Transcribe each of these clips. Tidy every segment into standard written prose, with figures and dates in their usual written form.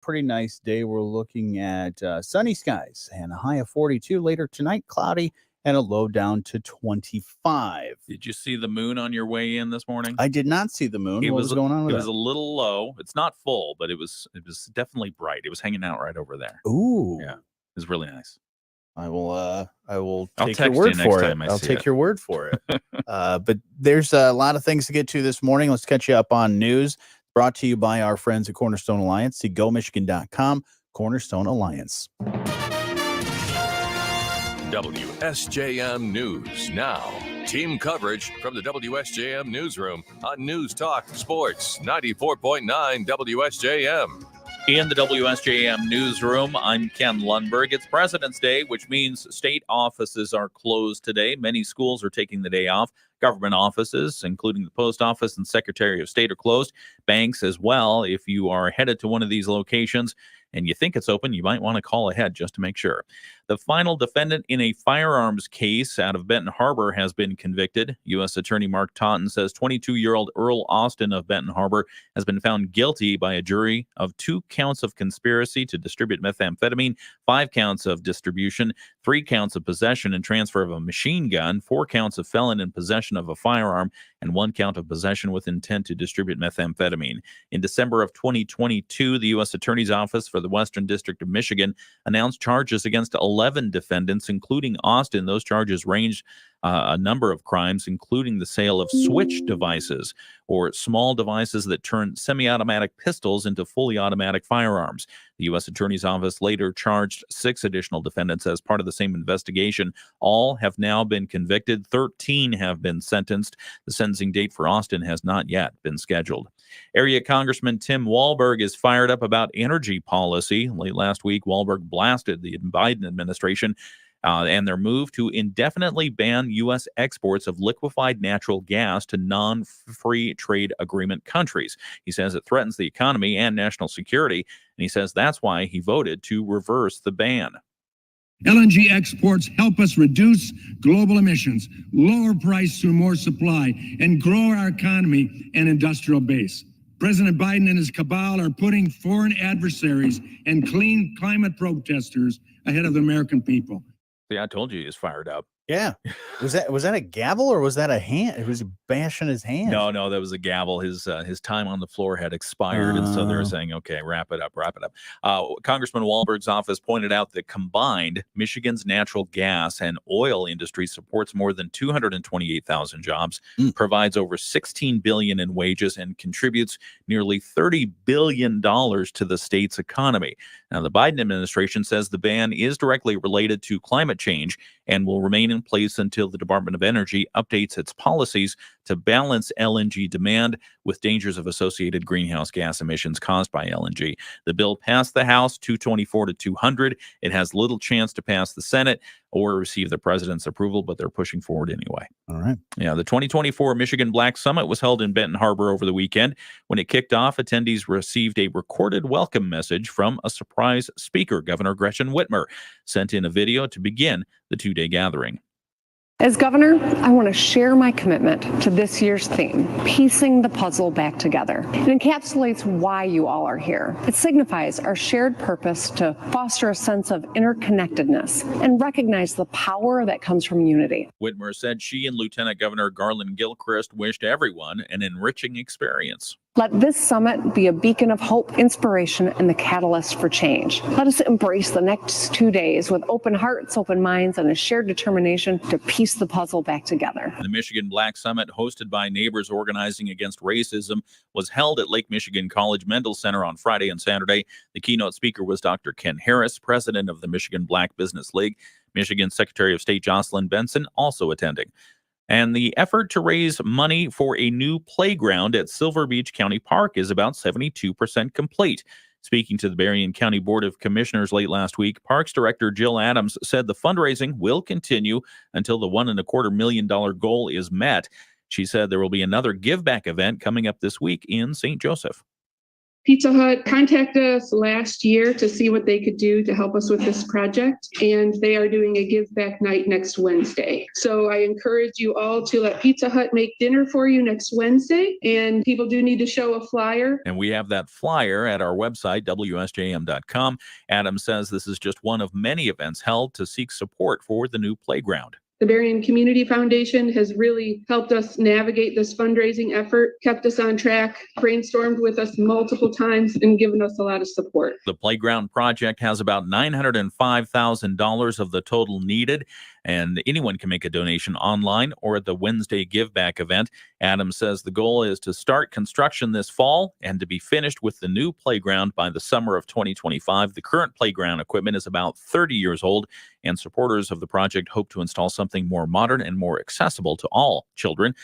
pretty nice day. We're looking at sunny skies and a high of 42. Later tonight, cloudy and a low down to 25. Did you see the moon on your way in this morning? I did not see the moon. What was going on with it? It was a little low. It's not full, but it was definitely bright. It was hanging out right over there. Ooh. Yeah. It was really nice. I will take your word for it. I'll take your word for it. But there's a lot of things to get to this morning. Let's catch you up on news. Brought to you by our friends at Cornerstone Alliance. See GoMichigan.com. Cornerstone Alliance. WSJM News Now. Team coverage from the WSJM Newsroom on News Talk Sports 94.9 WSJM. In the WSJM Newsroom, I'm Ken Lundberg. It's President's Day, which means state offices are closed today. Many schools are taking the day off. Government offices, including the Post Office and Secretary of State, are closed. Banks as well. If you are headed to one of these locations and you think it's open, you might want to call ahead just to make sure. The final defendant in a firearms case out of Benton Harbor has been convicted. U.S. Attorney Mark Taunton says 22-year-old Earl Austin of Benton Harbor has been found guilty by a jury of 2 counts of conspiracy to distribute methamphetamine, 5 counts of distribution, 3 counts of possession and transfer of a machine gun, 4 counts of felon in possession of a firearm, and 1 count of possession with intent to distribute methamphetamine. In December of 2022, the U.S. Attorney's Office for the Western District of Michigan announced charges against 11 defendants, including Austin. Those charges ranged a number of crimes, including the sale of switch devices, or small devices that turn semi-automatic pistols into fully automatic firearms. The U.S. Attorney's Office later charged 6 additional defendants as part of the same investigation. All have now been convicted. 13 have been sentenced. The sentencing date for Austin has not yet been scheduled. Area Congressman Tim Walberg is fired up about energy policy. Late last week, Walberg blasted the Biden administration and their move to indefinitely ban U.S. exports of liquefied natural gas to non-free trade agreement countries. He says it threatens the economy and national security, and he says that's why he voted to reverse the ban. LNG exports help us reduce global emissions, lower price through more supply, and grow our economy and industrial base. President Biden and his cabal are putting foreign adversaries and clean climate protesters ahead of the American people. Yeah, I told you he was fired up. Yeah. Was that a gavel or was that a hand? Was he bashing his hand? No, that was a gavel. His time on the floor had expired, and so they're saying, okay, wrap it up. Congressman Walberg's office pointed out that combined, Michigan's natural gas and oil industry supports more than 228,000 jobs, provides over $16 billion in wages, and contributes nearly $30 billion to the state's economy. Now, the Biden administration says the ban is directly related to climate change and will remain in place until the Department of Energy updates its policies to balance LNG demand with dangers of associated greenhouse gas emissions caused by LNG. The bill passed the House 224 to 200. It has little chance to pass the Senate or receive the president's approval, but they're pushing forward anyway. All right. Yeah, the 2024 Michigan Black Summit was held in Benton Harbor over the weekend. When it kicked off, attendees received a recorded welcome message from a surprise speaker. Governor Gretchen Whitmer sent in a video to begin the 2-day gathering. As governor, I want to share my commitment to this year's theme, piecing the puzzle back together. It encapsulates why you all are here. It signifies our shared purpose to foster a sense of interconnectedness and recognize the power that comes from unity. Whitmer said she and Lieutenant Governor Garland Gilchrist wished everyone an enriching experience. Let this summit be a beacon of hope, inspiration, and the catalyst for change. Let us embrace the next 2 days with open hearts, open minds, and a shared determination to piece the puzzle back together. The Michigan Black Summit, hosted by Neighbors Organizing Against Racism, was held at Lake Michigan College Mendel Center on Friday and Saturday. The keynote speaker was Dr. Ken Harris, president of the Michigan Black Business League. Michigan Secretary of State Jocelyn Benson also attending. And the effort to raise money for a new playground at Silver Beach County Park is about 72% complete. Speaking to the Berrien County Board of Commissioners late last week, Parks Director Jill Adams said the fundraising will continue until the $1.25 million goal is met. She said there will be another give back event coming up this week in St. Joseph. Pizza Hut contacted us last year to see what they could do to help us with this project, and they are doing a give back night next Wednesday. So I encourage you all to let Pizza Hut make dinner for you next Wednesday, and people do need to show a flyer. And we have that flyer at our website, WSJM.com. Adam says this is just one of many events held to seek support for the new playground. The Berrien Community Foundation has really helped us navigate this fundraising effort, kept us on track, brainstormed with us multiple times, and given us a lot of support. The playground project has about $905,000 of the total needed, and anyone can make a donation online or at the Wednesday Give Back event. Adam says the goal is to start construction this fall and to be finished with the new playground by the summer of 2025. The current playground equipment is about 30 years old, and supporters of the project hope to install something more modern and more accessible to all children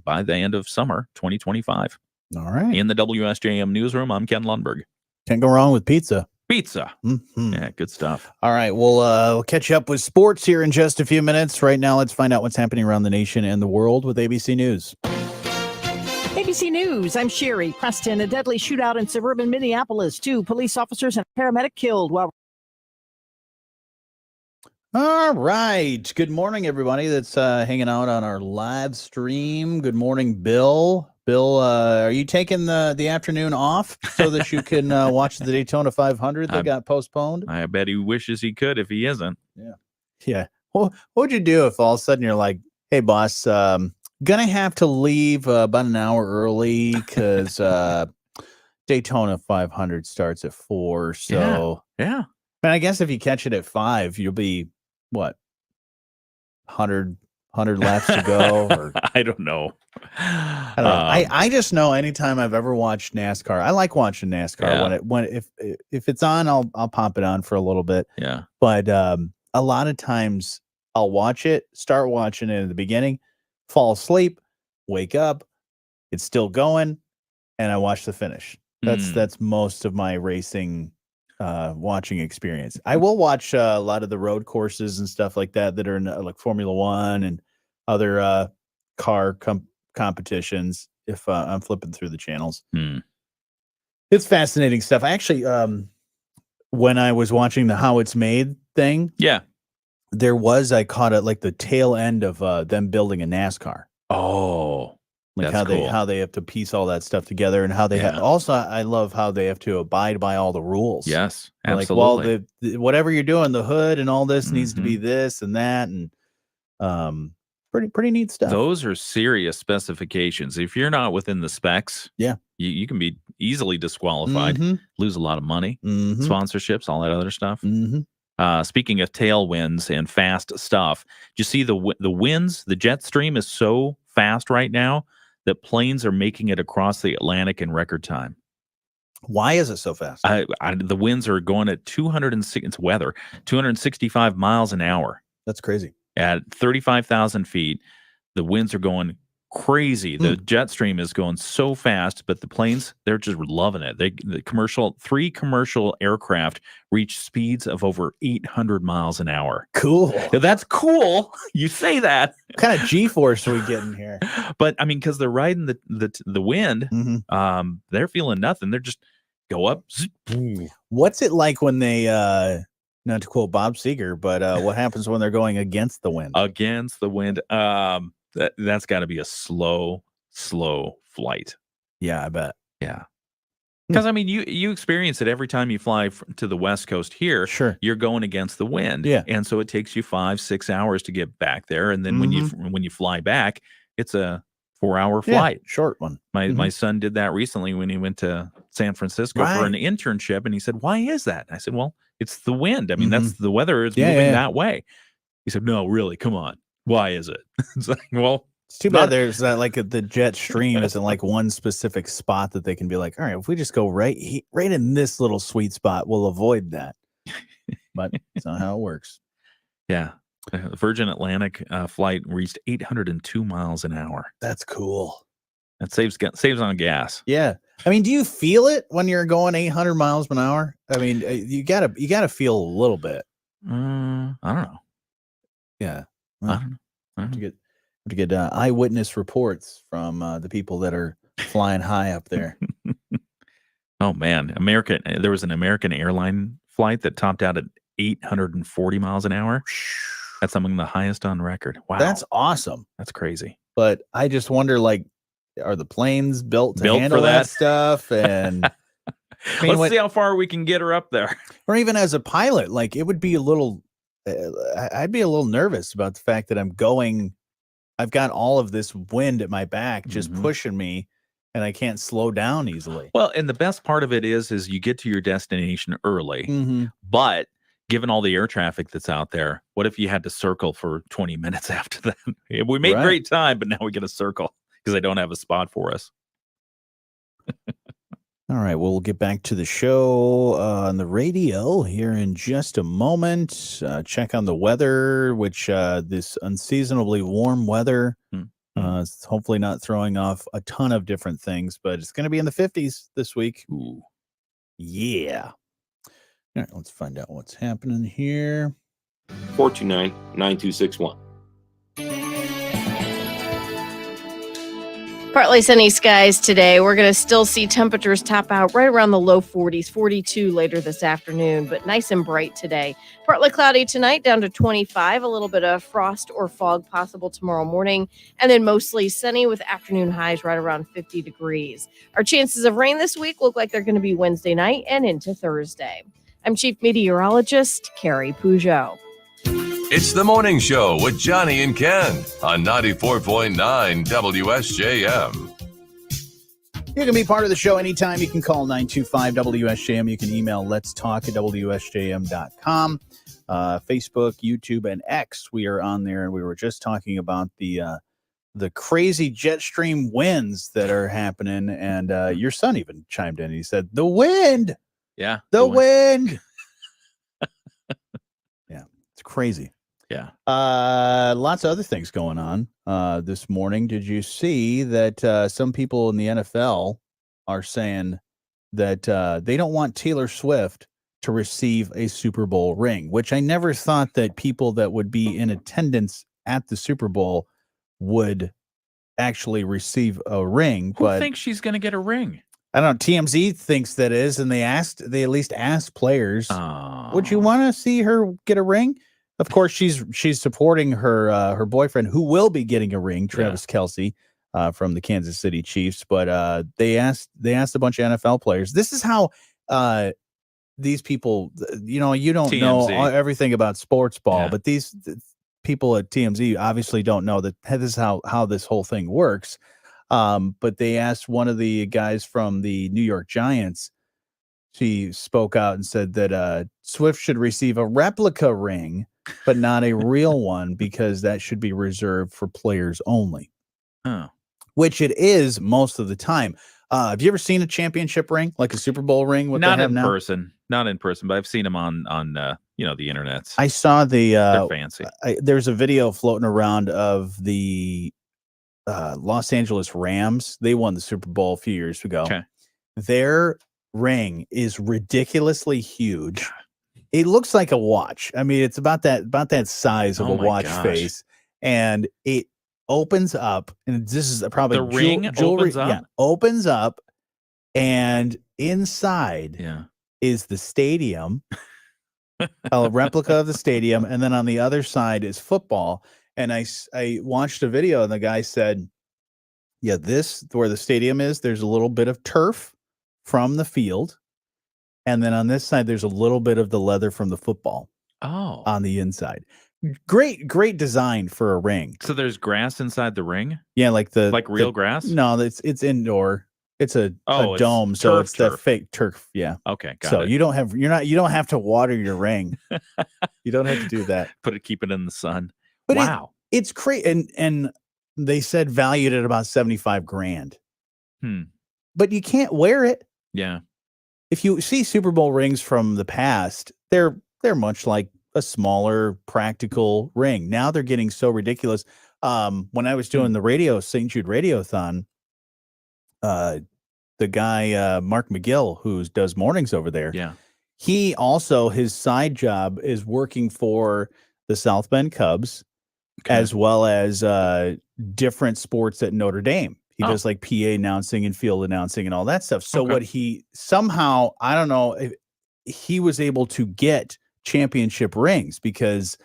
by the end of summer 2025. All right. In the WSJM newsroom, I'm Ken Lundberg. Can't go wrong with pizza. Pizza. Mm-hmm. Yeah, good stuff. All right. We'll catch you up with sports here in just a few minutes. Right now, let's find out what's happening around the nation and the world with ABC News. ABC News, I'm Sherry Preston. A deadly shootout in suburban Minneapolis. 2 police officers and a paramedic killed while... All right. Good morning, everybody that's hanging out on our live stream. Good morning, Bill. Bill, are you taking the afternoon off so that you can watch the Daytona 500 that got postponed? I bet he wishes he could if he isn't. Yeah. Well, what would you do if all of a sudden you're like, hey, boss, gonna have to leave about an hour early because Daytona 500 starts at 4. So, yeah. And I guess if you catch it at 5, you'll be, what, 100 laps to go? Or I don't know. I don't know. I just know anytime I've ever watched NASCAR, I like watching NASCAR. If it's on, I'll pop it on for a little bit. Yeah. But a lot of times I'll start watching it at the beginning, fall asleep, wake up, it's still going, and I watch the finish. That's most of my racing watching experience. I will watch a lot of the road courses and stuff like that are in like Formula One and other car competitions if I'm flipping through the channels. It's fascinating stuff. I actually, when I was watching the How It's Made thing, I caught it like the tail end of them building a NASCAR. Oh, like that's how they have to piece all that stuff together, and how they also I love how they have to abide by all the rules. Yes, absolutely. Like, well, whatever you're doing, the hood and all this needs to be this and that, and pretty neat stuff. Those are serious specifications. If you're not within the specs, you can be easily disqualified, lose a lot of money, sponsorships, all that other stuff. Speaking of tailwinds and fast stuff, do you see the winds? The jet stream is so fast right now that planes are making it across the Atlantic in record time. Why is it so fast? The winds are going at 265 miles an hour. That's crazy. At 35,000 feet, the winds are going crazy. The jet stream is going so fast, but the planes, they're just loving it. Three commercial aircraft reach speeds of over 800 miles an hour. Cool. Now, that's cool. You say that. What kind of G-force are we getting here? But I mean, because they're riding the wind, they're feeling nothing. They're just go up. What's it like when they not to quote Bob Seger, but what happens when they're going against the wind? Against the wind. That's got to be a slow flight. Yeah, I bet. Yeah. Because, I mean, you experience it every time you fly to the West Coast here. Sure. You're going against the wind. Yeah. And so it takes you 5-6 hours to get back there. And then when you fly back, it's a 4-hour flight. Short one. My son did that recently when he went to San Francisco for an internship. And he said, why is that? And I said, well, it's the wind. I mean, that's the weather is moving that way. He said, no, really, come on. Why is it? It's like, well, it's too bad there's that the jet stream isn't like one specific spot that they can be like, all right, if we just go right in this little sweet spot, we'll avoid that. But it's not how it works. Yeah. The Virgin Atlantic flight reached 802 miles an hour. That's cool. That saves on gas. Yeah. I mean, do you feel it when you're going 800 miles an hour? I mean, you gotta feel a little bit. I don't know. Yeah. Well, I don't know. To get eyewitness reports from the people that are flying high up there. Oh man, there was an American airline flight that topped out at 840 miles an hour. That's among the highest on record. Wow. That's awesome. That's crazy. But I just wonder, like, are the planes built to handle that stuff? And let's see how far we can get her up there. Or even as a pilot, like, it would be a little, I'd be a little nervous about the fact that I've got all of this wind at my back just pushing me, and I can't slow down easily. Well, and the best part of it is you get to your destination early, but given all the air traffic that's out there, what if you had to circle for 20 minutes after that? We made great time, but now we get a circle because they don't have a spot for us. All right, we'll get back to the show on the radio here in just a moment. Check on the weather, which this unseasonably warm weather is hopefully not throwing off a ton of different things, but it's going to be in the 50s this week. Ooh. Yeah. All right, let's find out what's happening here. 429-9261. Partly sunny skies today. We're going to still see temperatures top out right around the low 40s, 42 later this afternoon, but nice and bright today. Partly cloudy tonight, down to 25. A little bit of frost or fog possible tomorrow morning, and then mostly sunny with afternoon highs right around 50 degrees. Our chances of rain this week look like they're going to be Wednesday night and into Thursday. I'm Chief Meteorologist Carrie Peugeot. It's the morning show with Jonny and Ken on 94.9 WSJM. You can be part of the show anytime. You can call 925-WSJM. You can email letstalk@WSJM.com. Facebook, YouTube, and X. We are on there, and we were just talking about the crazy jet stream winds that are happening. And your son even chimed in. He said, "The wind." Yeah. The wind. Yeah, it's crazy. Yeah. Lots of other things going on this morning. Did you see that some people in the NFL are saying that they don't want Taylor Swift to receive a Super Bowl ring, which I never thought that people that would be in attendance at the Super Bowl would actually receive a ring. Who thinks she's going to get a ring? I don't know. TMZ thinks that is, and they at least asked players, would you want to see her get a ring? Of course, she's supporting her boyfriend, who will be getting a ring, Travis Kelce, from the Kansas City Chiefs. But they asked a bunch of NFL players. This is how these people, you don't TMZ. know everything about sports ball, but these people at TMZ obviously don't know that this is how this whole thing works. But they asked one of the guys from the New York Giants. She spoke out and said that Swift should receive a replica ring, but not a real one, because that should be reserved for players only. Which it is most of the time. Have you ever seen a championship ring, like a Super Bowl ring? Not in person, but I've seen them on the internet. I saw they're fancy. There's a video floating around of the Los Angeles Rams. They won the Super Bowl a few years ago. Okay. Their ring is ridiculously huge. It looks like a watch. I mean, it's about that size of a watch face, and it opens up, and this is probably the ring jewelry. Opens up? Yeah, opens up, and inside is the stadium, a replica of the stadium, and then on the other side is football. And I watched a video, and the guy said, "Yeah, this where the stadium is. There's a little bit of turf from the field, and then on this side there's a little bit of the leather from the football on the inside." Great design for a ring. So there's grass inside the ring? Yeah, like real grass? No, it's indoor. It's a dome, so it's the fake turf. Yeah. Okay, got so it. you don't have to water your ring. You don't have to do that. Keep it in the sun. But wow. It's crazy. And they said valued at about $75,000. But you can't wear it. Yeah. If you see Super Bowl rings from the past, they're much like a smaller practical ring. Now they're getting so ridiculous. When I was doing the St. Jude Radiothon, the guy Mark McGill, who does mornings over there, he also, his side job is working for the South Bend Cubs, as well as different sports at Notre Dame. He does like PA announcing and field announcing and all that stuff. So what he somehow, I don't know, he was able to get championship rings because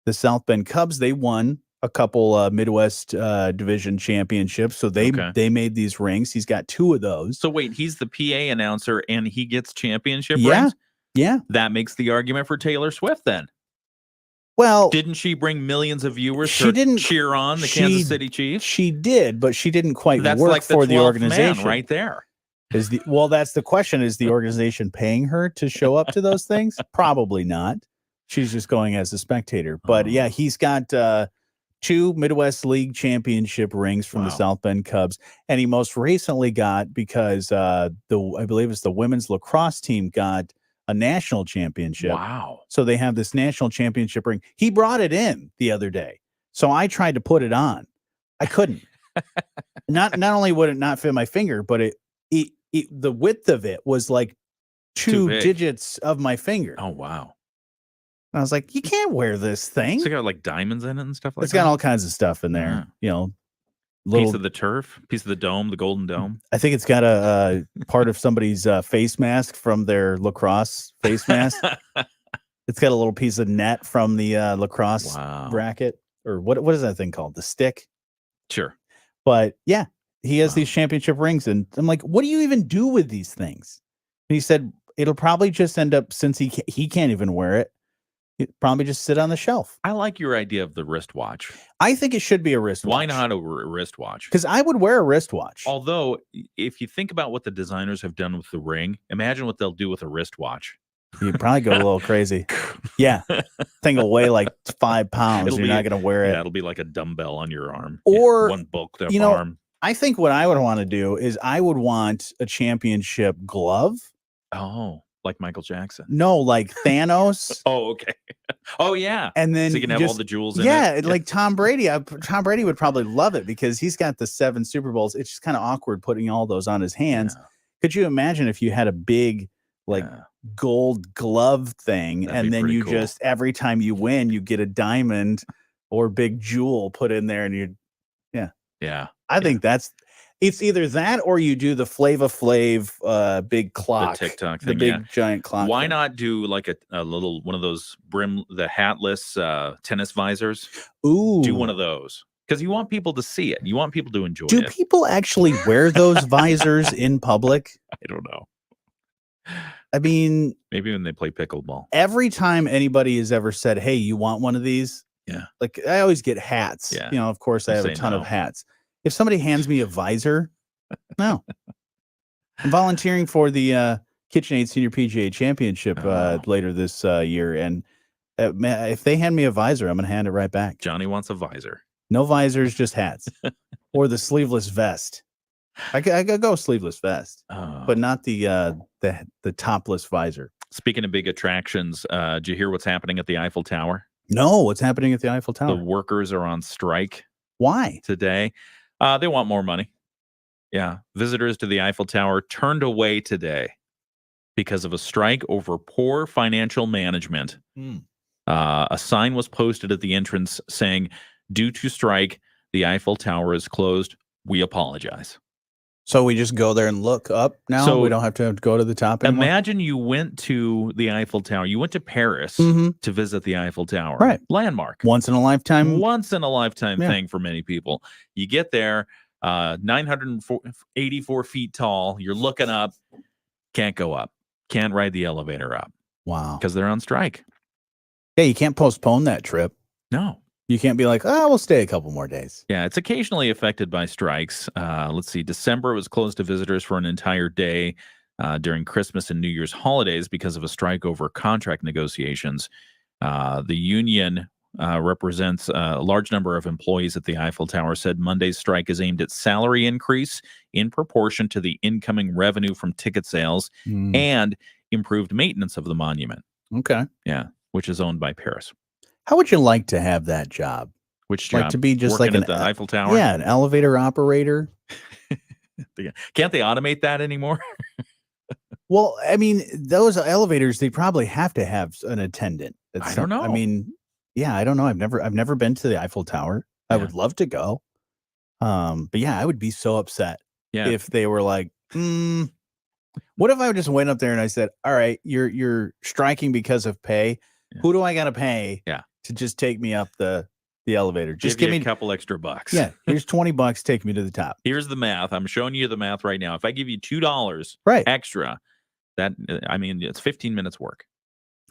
the South Bend Cubs, they won a couple Midwest Division championships. So they made these rings. He's got 2 of those. So wait, he's the PA announcer and he gets championship rings? Yeah. That makes the argument for Taylor Swift then. Well, didn't she bring millions of viewers to cheer on the Kansas City Chiefs? She did, but she didn't quite That's work like for the organization right there. That's the question. Is the organization paying her to show up to those things? Probably not. She's just going as a spectator. But yeah, he's got 2 Midwest League championship rings from the South Bend Cubs. And he most recently got, because I believe it's the women's lacrosse team got a national championship. Wow. So they have this national championship ring. He brought it in the other day. So I tried to put it on. I couldn't. Not only would it not fit my finger, but the width of it was like 2 digits of my finger. Oh, wow. And I was like, you can't wear this thing. It's got like diamonds in it and stuff like that. It's got all kinds of stuff in there. You know, piece of the turf, piece of the dome, the golden dome. I think it's got a part of somebody's face mask from their lacrosse face mask. It's got a little piece of net from the lacrosse bracket, or what is that thing called? The stick. Sure. But yeah, he has these championship rings, and I'm like, what do you even do with these things? And he said it'll probably just end up, since he can't even wear it, it'd probably just sit on the shelf. I like your idea of the wristwatch. I think it should be a wristwatch. Why not a wristwatch? Because I would wear a wristwatch. Although, if you think about what the designers have done with the ring, imagine what they'll do with a wristwatch. You'd probably go a little crazy. Yeah. Thing will weigh like 5 pounds. You're not going to wear it. Yeah, it'll be like a dumbbell on your arm. Or one bulked up arm. I think what I would want to do is I would want a championship glove. Oh, like Michael Jackson. No, like Thanos. Oh, okay. Oh, yeah. And then so you can have all the jewels in it. Yeah, like Tom Brady. Tom Brady would probably love it because he's got the 7 Super Bowls. It's just kind of awkward putting all those on his hands. Yeah. Could you imagine if you had a big gold glove thing, and then you just, every time you win, you get a diamond or big jewel put in there, and I think it's either that or you do the Flava Flav big clock, the TikTok thing, the big giant clock. Why not do like a little one of those the hatless tennis visors? Ooh, do one of those, because you want people to see it. You want people to enjoy it. Do people actually wear those visors in public? I don't know. I mean, maybe when they play pickleball. Every time anybody has ever said, "Hey, you want one of these?" Yeah. Like I always get hats. Yeah. You know, of course, I have a ton of hats. If somebody hands me a visor, no. I'm volunteering for the KitchenAid Senior PGA Championship later this year, and if they hand me a visor, I'm going to hand it right back. Johnny wants a visor. No visors, just hats, or the sleeveless vest. I could go sleeveless vest, but not the topless visor. Speaking of big attractions, did you hear what's happening at the Eiffel Tower? No, what's happening at the Eiffel Tower? The workers are on strike. Why? Today. They want more money. Yeah. Visitors to the Eiffel Tower turned away today because of a strike over poor financial management. A sign was posted at the entrance saying, "Due to strike, the Eiffel Tower is closed. We apologize." So we just go there and look up now? So we don't have to go to the top anymore? Imagine you went to the Eiffel Tower. You went to Paris to visit the Eiffel Tower. Right. Landmark. Once in a lifetime thing for many people. You get there, 984 feet tall. You're looking up. Can't go up. Can't ride the elevator up. Wow. Because they're on strike. Yeah, you can't postpone that trip. No. You can't be like, we'll stay a couple more days. Yeah, it's occasionally affected by strikes. Let's see. December was closed to visitors for an entire day during Christmas and New Year's holidays because of a strike over contract negotiations. The union represents a large number of employees at the Eiffel Tower, said Monday's strike is aimed at salary increase in proportion to the incoming revenue from ticket sales and improved maintenance of the monument. Okay. Yeah, which is owned by Paris. How would you like to have that job? Which job? Like to be just working like at the Eiffel Tower? Yeah, an elevator operator. Can't they automate that anymore? Well, I mean, those elevators, they probably have to have an attendant. I don't know. I mean, yeah, I don't know. I've never been to the Eiffel Tower. I would love to go. But yeah, I would be so upset Yeah. if they were like, what if I just went up there and I said, all right, you're striking because of pay. Yeah. Who do I got to pay to just take me up the elevator? Just give me a couple extra bucks. Yeah. Here's $20. Take me to the top. Here's the math. I'm showing you the math right now. If I give you $2 extra, it's 15 minutes work.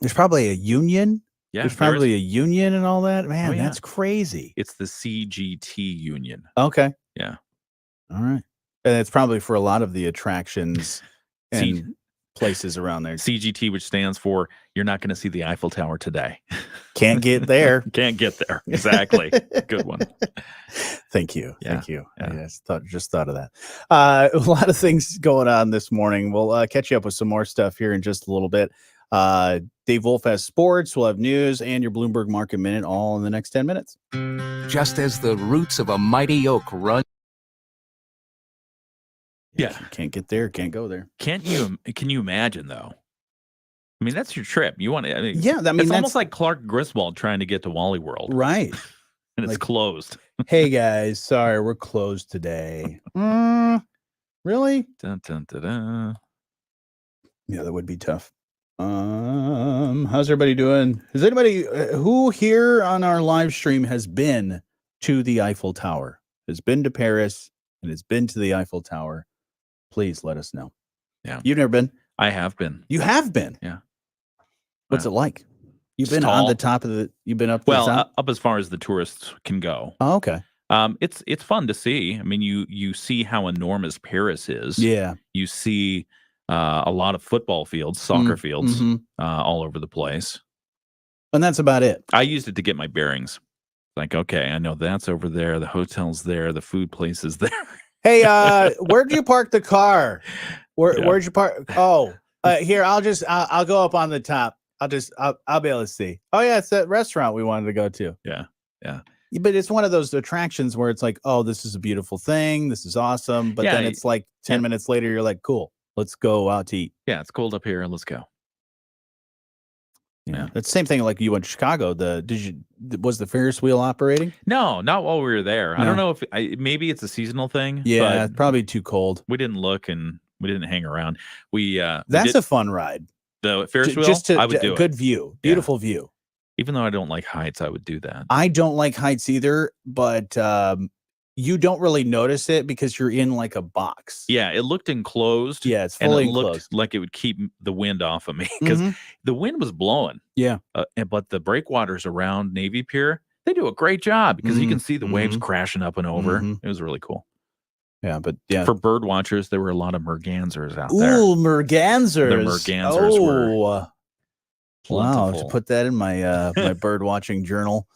There's probably a union. Yeah. There's probably a union and all that. Man, that's crazy. It's the CGT union. Okay. Yeah. All right. And it's probably for a lot of the attractions and places around there. CGT, which stands for You're Not Going to See the Eiffel Tower Today. Can't get there. Can't get there. Exactly. Good one. Thank you. Yeah. Thank you. Yeah. I just thought of that. A lot of things going on this morning. We'll catch you up with some more stuff here in just a little bit. Dave Wolf has sports. We'll have news and your Bloomberg Market Minute all in the next 10 minutes. Just as the roots of a mighty oak run. Yeah. Can't get there. Can't go there. Can you imagine, though? I mean, that's your trip. You want to, it's almost like Clark Griswold trying to get to Wally World. Right. And it's closed. Hey, guys. Sorry, we're closed today. Really? Dun, dun, dun, dun. Yeah, that would be tough. How's everybody doing? Is anybody who here on our live stream has been to the Eiffel Tower, has been to Paris, and has been to the Eiffel Tower? Please let us know. Yeah. You've never been? I have been. You have been? Yeah. What's it like? You've been tall. on the top of the, you've been up to the top? Up as far as the tourists can go. Oh, okay. It's fun to see. I mean, you see how enormous Paris is. Yeah. You see a lot of football fields, soccer fields, all over the place. And that's about it. I used it to get my bearings. Like, okay, I know that's over there. The hotel's there. The food place is there. Hey, where'd you park the car? Where'd you park? Oh, here, I'll go up on the top. I'll be able to see. Oh yeah, it's that restaurant we wanted to go to. Yeah. But it's one of those attractions where it's like, oh, this is a beautiful thing. This is awesome. But then it's like 10 minutes later, you're like, cool, let's go out to eat. Yeah, it's cold up here. Let's go. Yeah, that's the same thing. Like you went to Chicago. Was the Ferris wheel operating? No, not while we were there. No. I don't know if maybe it's a seasonal thing. Yeah, but probably too cold. We didn't look and we didn't hang around. That's a fun ride. The Ferris wheel. I would do it. Good view, beautiful view. Even though I don't like heights, I would do that. I don't like heights either, but you don't really notice it because you're in like a box. Yeah, it looked enclosed. Yeah, it's fully enclosed. Looked like it would keep the wind off of me because the wind was blowing. Yeah, but the breakwaters around Navy Pier, they do a great job because you can see the waves crashing up and over. It was really cool. Yeah, but yeah, for bird watchers, there were a lot of mergansers out there. Ooh, mergansers! The mergansers were. Wow, to put that in my my bird watching journal.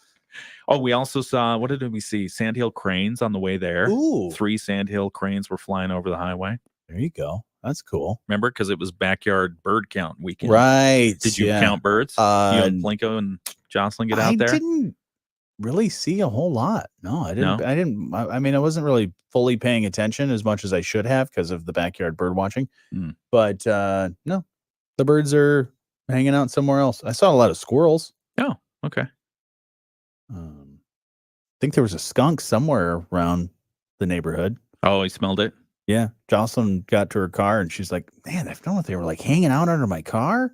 Oh, we also saw, what did we see? Sandhill cranes on the way there. Ooh. 3 sandhill cranes were flying over the highway. There you go. That's cool. Remember, because it was backyard bird count weekend. Right. Did you count birds? You and Plinko and Jocelyn get out there? I didn't really see a whole lot. No, I didn't. I mean, I wasn't really fully paying attention as much as I should have because of the backyard bird watching. But no, the birds are hanging out somewhere else. I saw a lot of squirrels. Oh, okay. I think there was a skunk somewhere around the neighborhood. Oh, he smelled it? Yeah. Jocelyn got to her car and she's like, man, I don't know if they were like hanging out under my car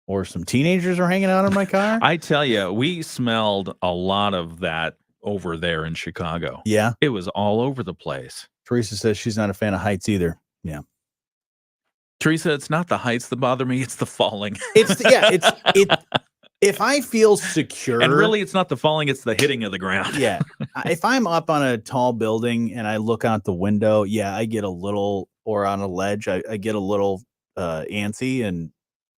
or some teenagers are hanging out in my car. I tell you, we smelled a lot of that over there in Chicago. Yeah. It was all over the place. Teresa says she's not a fan of heights either. Yeah. Teresa, it's not the heights that bother me. It's the falling. If I feel secure, and really it's not the falling, it's the hitting of the ground. Yeah. If I'm up on a tall building and I look out the window, yeah, I get a little, or on a ledge, I get a little antsy and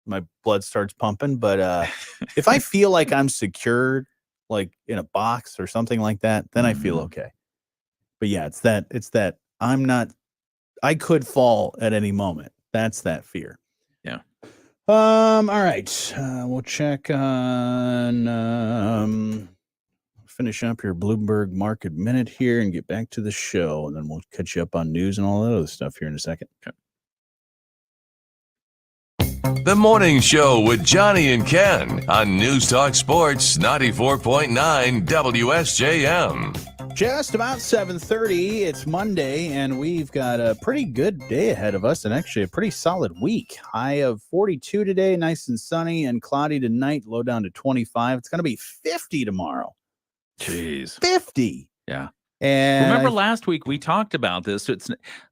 my blood starts pumping. But if I feel like I'm secured, like in a box or something like that, then I feel okay. But yeah, it's that I could fall at any moment. That's that fear. Yeah. All right. We'll check on finish up your Bloomberg Market Minute here and get back to the show, and then we'll catch you up on news and all that other stuff here in a second. Okay. The Morning Show with Jonny and Ken on News Talk Sports 94.9 WSJM. Just about 7:30. It's Monday, and we've got a pretty good day ahead of us, and actually a pretty solid week. High of 42 today, nice and sunny and cloudy tonight, low down to 25. It's going to be 50 tomorrow. Jeez. 50. Yeah. And remember last week we talked about this.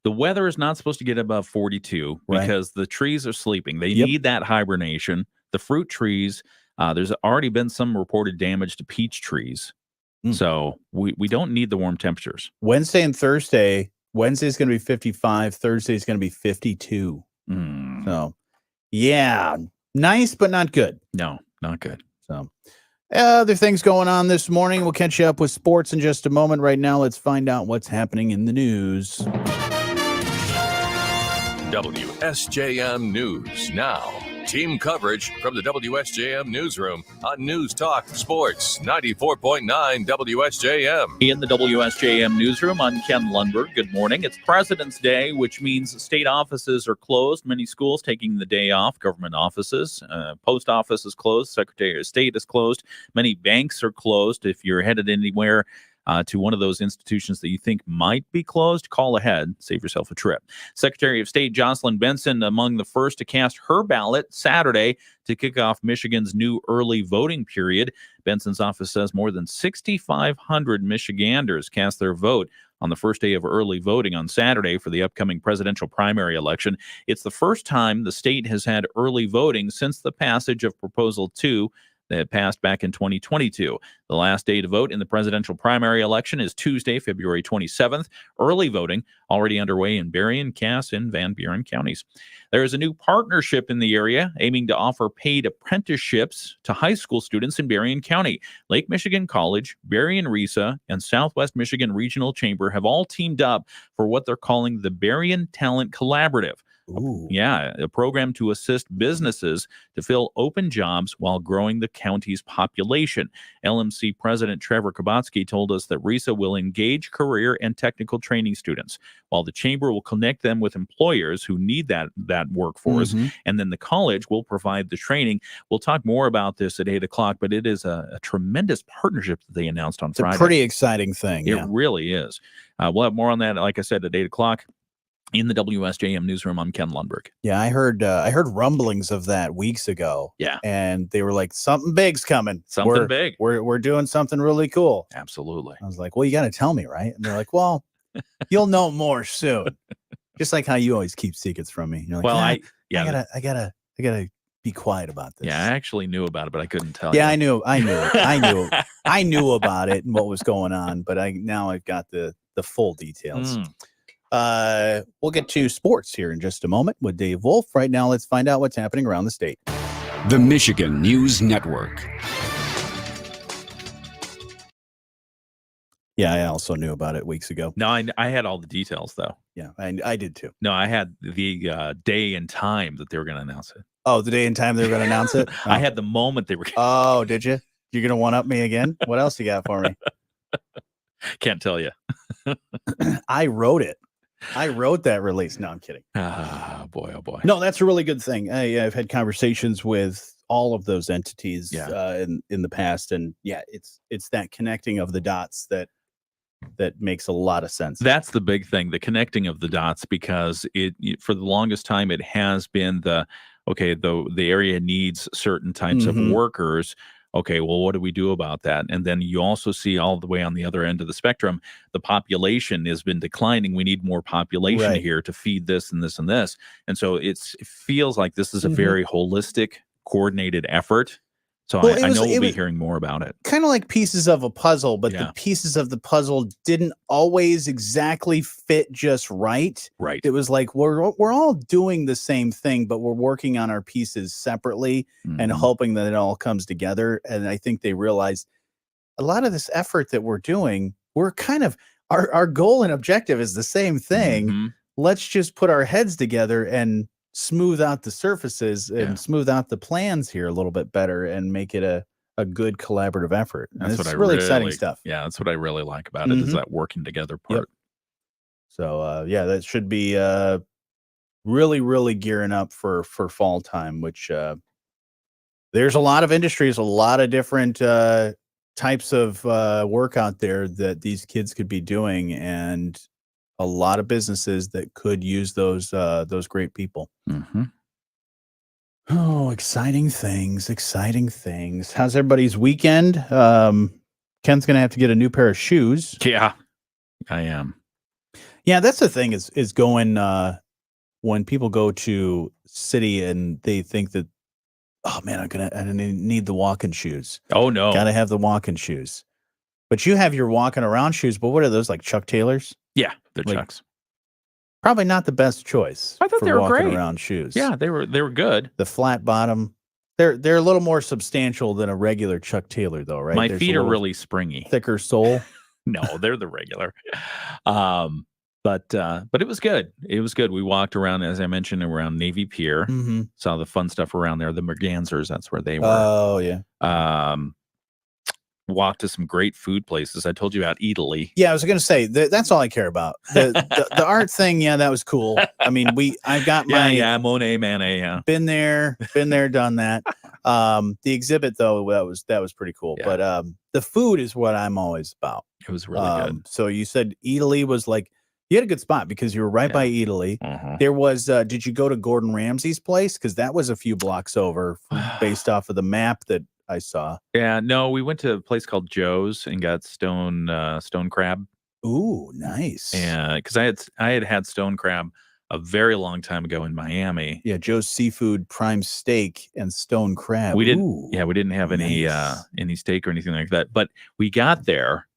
The weather is not supposed to get above 42 because the trees are sleeping. They need that hibernation. The fruit trees, there's already been some reported damage to peach trees. So we don't need the warm temperatures. Wednesday and Thursday. Wednesday's going to be 55. Thursday's going to be 52. So, yeah, nice, but not good. No, not good. So, other things going on this morning. We'll catch you up with sports in just a moment. Right now, let's find out what's happening in the news. WSJM News now. Team coverage from the WSJM newsroom on News Talk Sports 94.9 WSJM. In the WSJM newsroom, I'm Ken Lundberg. Good morning. It's President's Day, which means state offices are closed. Many schools taking the day off. Government offices, post office is closed. Secretary of State is closed. Many banks are closed. If you're headed anywhere to one of those institutions that you think might be closed, call ahead, save yourself a trip. Secretary of State Jocelyn Benson among the first to cast her ballot Saturday to kick off Michigan's new early voting period. Benson's office says more than 6,500 Michiganders cast their vote on the first day of early voting on Saturday for the upcoming presidential primary election. It's the first time the state has had early voting since the passage of Proposal 2 that passed back in 2022. The last day to vote in the presidential primary election is Tuesday, February 27th. Early voting already underway in Berrien, Cass, and Van Buren counties. There is a new partnership in the area aiming to offer paid apprenticeships to high school students in Berrien County. Lake Michigan College, Berrien RESA, and Southwest Michigan Regional Chamber have all teamed up for what they're calling the Berrien Talent Collaborative. A program to assist businesses to fill open jobs while growing the county's population. LMC President Trevor Kabatsky told us that RESA will engage career and technical training students, while the chamber will connect them with employers who need that workforce, and then the college will provide the training. We'll talk more about this at 8 o'clock, but it is a tremendous partnership that they announced on Friday. It's a pretty exciting thing. It really is. We'll have more on that, like I said, at 8 o'clock. In the WSJM newsroom, I'm Ken Lundberg. Yeah, I heard rumblings of that weeks ago. Yeah, and they were like, something big's coming. Something big. We're doing something really cool. Absolutely. I was like, well, you got to tell me, right? And they're like, well, you'll know more soon. Just like how you always keep secrets from me. You're like, well, I gotta be quiet about this. Yeah, I actually knew about it, but I couldn't tell you. Yeah, I knew about it and what was going on, but now I've got the full details. We'll get to sports here in just a moment with Dave Wolf. Right now, let's find out what's happening around the state. The Michigan News Network. Yeah, I also knew about it weeks ago. No, I had all the details, though. Yeah, I did too. No, I had the day and time that they were going to announce it. Oh, the day and time they were going to announce it? I had the moment they were going to. Oh, did you? You're going to one-up me again? What else you got for me? Can't tell you. I wrote it. I wrote that release. No, I'm kidding. Oh boy. No, that's a really good thing. I've had conversations with all of those entities in the past, and it's that connecting of the dots that makes a lot of sense. That's the big thing, the connecting of the dots, because it for the longest time it has been the area needs certain types of workers. Okay, well, what do we do about that? And then you also see all the way on the other end of the spectrum, the population has been declining. We need more population here to feed this and this and this. And so it feels like this is a very holistic, coordinated effort. So I know we'll be hearing more about it. Kind of like pieces of a puzzle, but the pieces of the puzzle didn't always exactly fit just right. Right. It was like we're all doing the same thing, but we're working on our pieces separately and hoping that it all comes together. And I think they realized a lot of this effort that we're doing, we're kind of our goal and objective is the same thing. Let's just put our heads together and smooth out the surfaces and smooth out the plans here a little bit better and make it a good collaborative effort. And that's what I really exciting stuff. Yeah, that's what I really like about it is that working together part. Yep. So that should be really, really gearing up for fall time, which there's a lot of industries, a lot of different types of work out there that these kids could be doing, and a lot of businesses that could use those great people. Mm-hmm. Oh, exciting things. How's everybody's weekend? Ken's gonna have to get a new pair of shoes. Yeah, I am. Yeah, that's the thing is going when people go to city and they think that, oh man, I need the walking shoes. Oh no, gotta have the walking shoes. But you have your walking around shoes. But what are those, like Chuck Taylors? Yeah, they're like, Chucks. Probably not the best choice. I thought for they were walking great. around shoes. Yeah, they were good. The flat bottom. They're a little more substantial than a regular Chuck Taylor, though, right? My feet are really springy. Thicker sole. No, they're the regular. But it was good. It was good. We walked around, as I mentioned, around Navy Pier. Mm-hmm. Saw the fun stuff around there. The Mergansers, that's where they were. Oh yeah. Walked to some great food places. I told you about Italy. Yeah, I was going to say that's all I care about. The art thing, yeah, that was cool. I mean, I've got my Monet Manet. Yeah, been there, done that. The exhibit though, that was pretty cool. Yeah. But the food is what I'm always about. It was really good. So you said Italy was like, you had a good spot because you were right by Italy. Uh-huh. There was, did you go to Gordon Ramsay's place? Because that was a few blocks over, based off of the map that I saw. Yeah, no, we went to a place called Joe's and got stone crab. Ooh, nice. Yeah, because I had stone crab a very long time ago in Miami. Yeah, Joe's Seafood prime steak and stone crab. We didn't have any steak or anything like that. But we got there.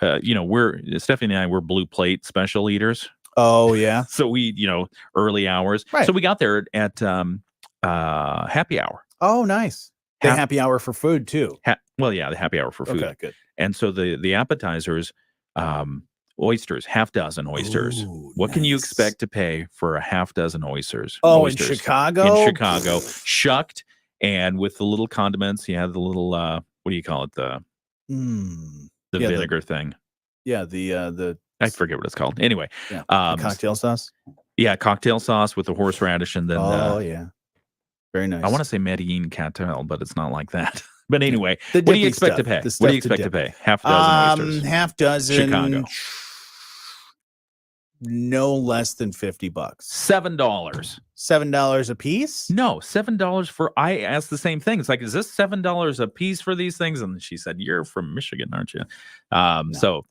Stephanie and I were blue plate special eaters. Oh yeah. So we, early hours. Right. So we got there at happy hour. Oh, nice. The happy hour for food too. The happy hour for food. Okay, good. And so the appetizers, oysters, half dozen oysters. Ooh, what nice. can you expect to pay for a half dozen oysters? Oh, in Chicago? In Chicago, shucked and with the little condiments. You have the little what do you call it? The vinegar thing. Yeah, the I forget what it's called. Anyway, the cocktail sauce. Yeah, cocktail sauce with the horseradish and then. Yeah, very nice. I want to say Medellin Cattell, but it's not like that. But anyway, what do you expect to pay? What do you expect to pay? Half dozen oysters. Half dozen. Chicago. No less than $50. $7. $7 a piece? No, $7 for. I asked the same thing. It's like, is this $7 a piece for these things? And she said, "You're from Michigan, aren't you?"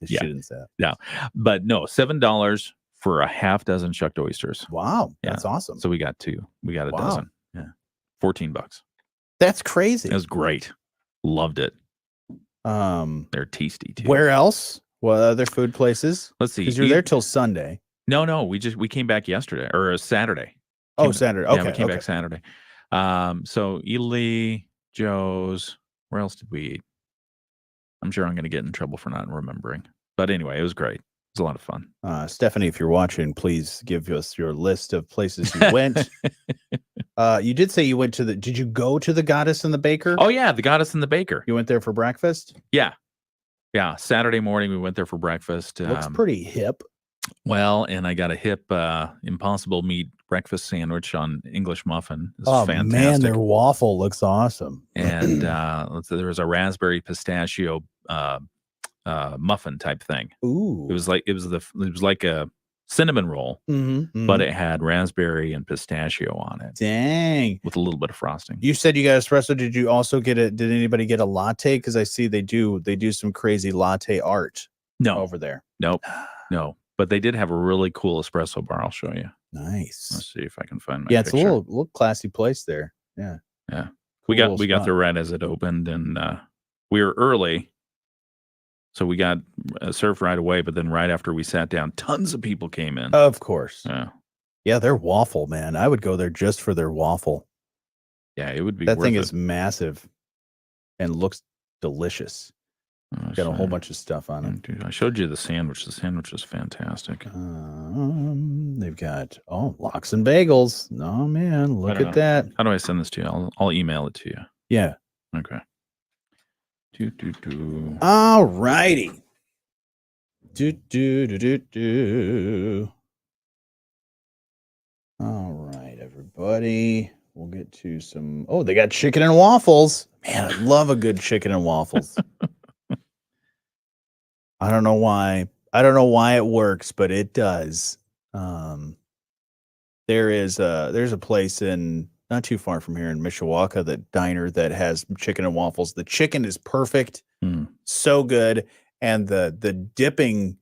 She didn't say that. No, but no, $7 for a half dozen shucked oysters. Wow, that's awesome. So we got two. We got a dozen. Yeah, $14. That's crazy. It was great. Loved it. They're tasty too. Where else? What other food places? Let's see. Because you're there till Sunday. No. We came back yesterday or Saturday. Saturday. Okay. Yeah, we came back Saturday. So Italy, Joe's. Where else did we eat? I'm sure I'm going to get in trouble for not remembering. But anyway, it was great. It was a lot of fun. Stephanie, if you're watching, please give us your list of places you went. You did say you went to did you go to the Goddess and the Baker? Oh yeah, the Goddess and the Baker. You went there for breakfast? Yeah. Saturday morning we went there for breakfast. Looks pretty hip. Well, and I got a hip Impossible Meat breakfast sandwich on English muffin. It's fantastic. Man, their waffle looks awesome. And there was a raspberry pistachio muffin type thing. Ooh. It was like a cinnamon roll, but it had raspberry and pistachio on it. Dang. With a little bit of frosting. You said you got espresso. Did you also did anybody get a latte? Because I see they do some crazy latte art over there. Nope. No. But they did have a really cool espresso bar. I'll show you. Nice. Let's see if I can find my picture. It's a little classy place there. Yeah. Cool, we got there right as it opened, and we were early. So we got served right away, but then right after we sat down, tons of people came in. Of course. Yeah, their waffle, man. I would go there just for their waffle. Yeah, it would be. That thing is massive and looks delicious. Got a whole bunch of stuff on it. Dude, I showed you the sandwich. The sandwich is fantastic. They've got lox and bagels. Oh man, look at that. How do I send this to you? I'll email it to you. Yeah. Okay. All righty. All right, everybody. We'll get to some. Oh, they got chicken and waffles. Man, I love a good chicken and waffles. I don't know why. I don't know why it works, but it does. There's a place in not too far from here in Mishawaka, that diner that has chicken and waffles. The chicken is perfect, so good, and the dipping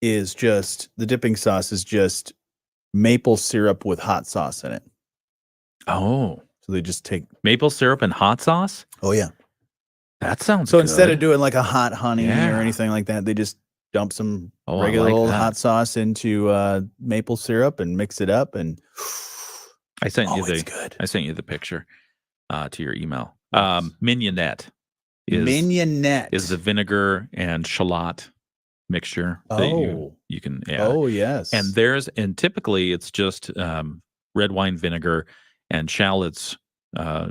is just the dipping sauce is just maple syrup with hot sauce in it. Oh, so they just take maple syrup and hot sauce. Oh yeah, that sounds so good. Instead of doing like a hot honey or anything like that, they just dump some regular old hot sauce into maple syrup and mix it up. And I sent you the picture to your email. Mignonette is the vinegar and shallot mixture that you can yes. And typically it's just red wine vinegar and shallots,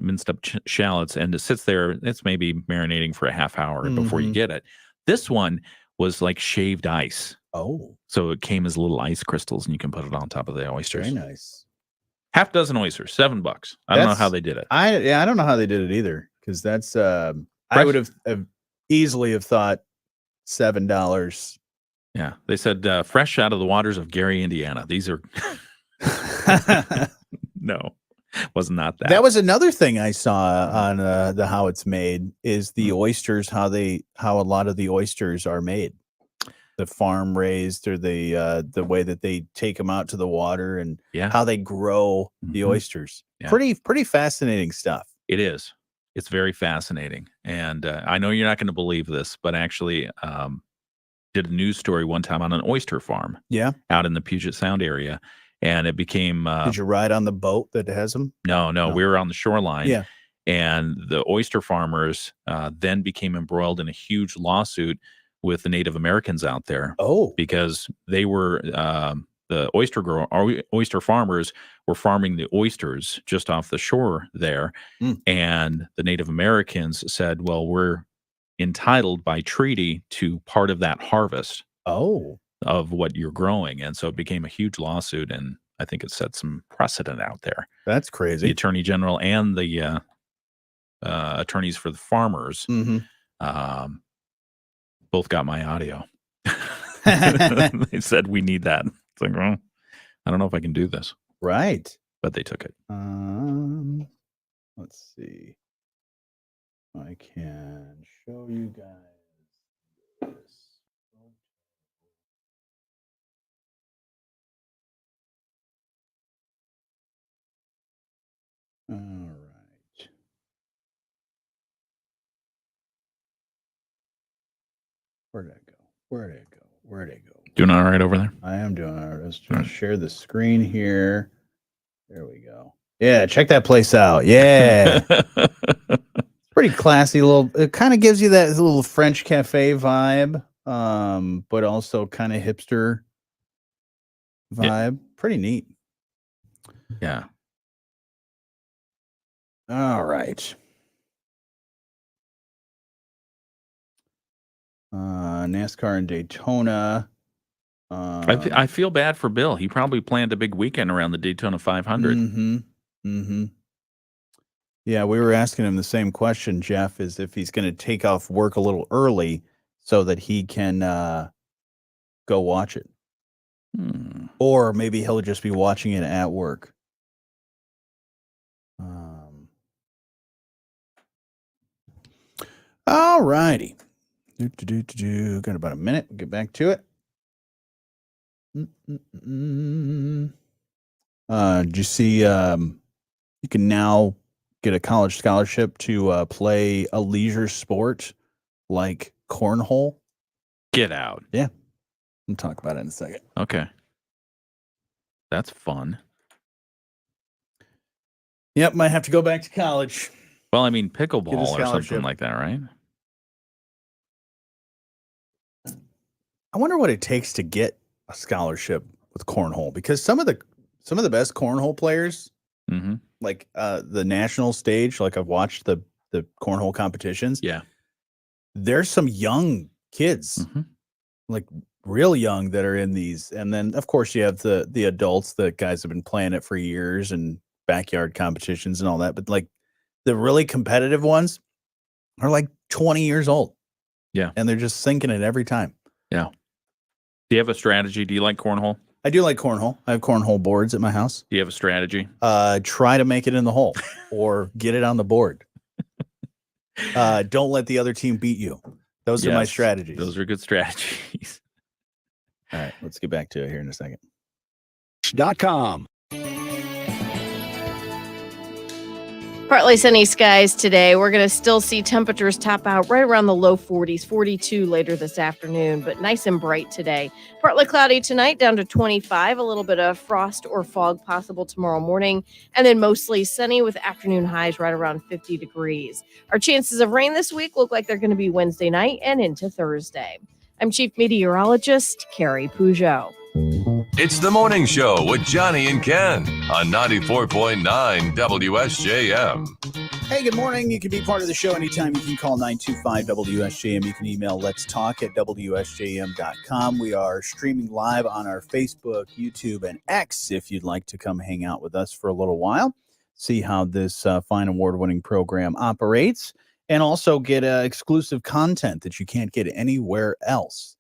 minced up shallots, and it sits there. It's maybe marinating for a half hour before you get it. This one was like shaved ice. So it came as little ice crystals, and you can put it on top of the oysters. Very nice. Half dozen oysters, $7. I don't know how they did it. I don't know how they did it either, because that's I would have easily have thought $7. Yeah, they said fresh out of the waters of Gary, Indiana. These are no, was not that. That was another thing I saw on the How It's Made is the oysters, how a lot of the oysters are made, the farm raised, or the way that they take them out to the water, and how they grow the oysters. Yeah. Pretty fascinating stuff. It is. It's very fascinating, and I know you're not going to believe this, but actually, did a news story one time on an oyster farm. Yeah, out in the Puget Sound area. And it became... Did you ride on the boat that has them? No, we were on the shoreline. Yeah. And the oyster farmers then became embroiled in a huge lawsuit with the Native Americans out there. Because they were... the oyster farmers were farming the oysters just off the shore there. And the Native Americans said, well, we're entitled by treaty to part of that harvest. Of what you're growing. And so it became a huge lawsuit, and I think it set some precedent out there. That's crazy. The Attorney General and the attorneys for the farmers both got my audio. They said, we need that. It's like, well, I don't know if I can do this. Right. But they took it. Let's see. I can show you guys this. All right. Where'd it go? Doing all right over there? I am doing all right. Let's just share the screen here. There we go. Yeah, check that place out. Yeah. Pretty classy little, it kind of gives you that little French cafe vibe, but also kind of hipster vibe. Yeah. Pretty neat. Yeah. All right. NASCAR in Daytona. I feel bad for Bill. He probably planned a big weekend around the Daytona 500. Yeah, we were asking him the same question, Jeff, is if he's going to take off work a little early so that he can go watch it. Or maybe he'll just be watching it at work. All righty. Got about a minute. We'll get back to it. Did you see you can now get a college scholarship to play a leisure sport like cornhole? Get out. Yeah. We'll talk about it in a second. Okay. That's fun. Yep, might have to go back to college. Well, I mean, pickleball or something like that, right? I wonder what it takes to get a scholarship with cornhole, because some of the best cornhole players, like the national stage, like I've watched the cornhole competitions. Yeah, there's some young kids, like real young, that are in these, and then of course you have the adults, the guys have been playing it for years and backyard competitions and all that. But like the really competitive ones are like 20 years old. Yeah. And they're just sinking it every time. Yeah. Do you have a strategy? Do you like cornhole? I do like cornhole. I have cornhole boards at my house. Do you have a strategy? Try to make it in the hole or get it on the board. Don't let the other team beat you. Those are my strategies. Those are good strategies. All right, let's get back to it here in a second. .com. Partly sunny skies today. We're going to still see temperatures top out right around the low 40s, 42 later this afternoon, but nice and bright today. Partly cloudy tonight, down to 25. A little bit of frost or fog possible tomorrow morning, and then mostly sunny with afternoon highs right around 50 degrees. Our chances of rain this week look like they're going to be Wednesday night and into Thursday. I'm Chief Meteorologist Carrie Peugeot. It's the morning show with Jonny and Ken on 94.9 WSJM. Hey, good morning. You can be part of the show anytime. You can call 925-WSJM. You can email letstalk@WSJM.com. We are streaming live on our Facebook, YouTube, and X if you'd like to come hang out with us for a little while, see how this fine award-winning program operates, and also get exclusive content that you can't get anywhere else.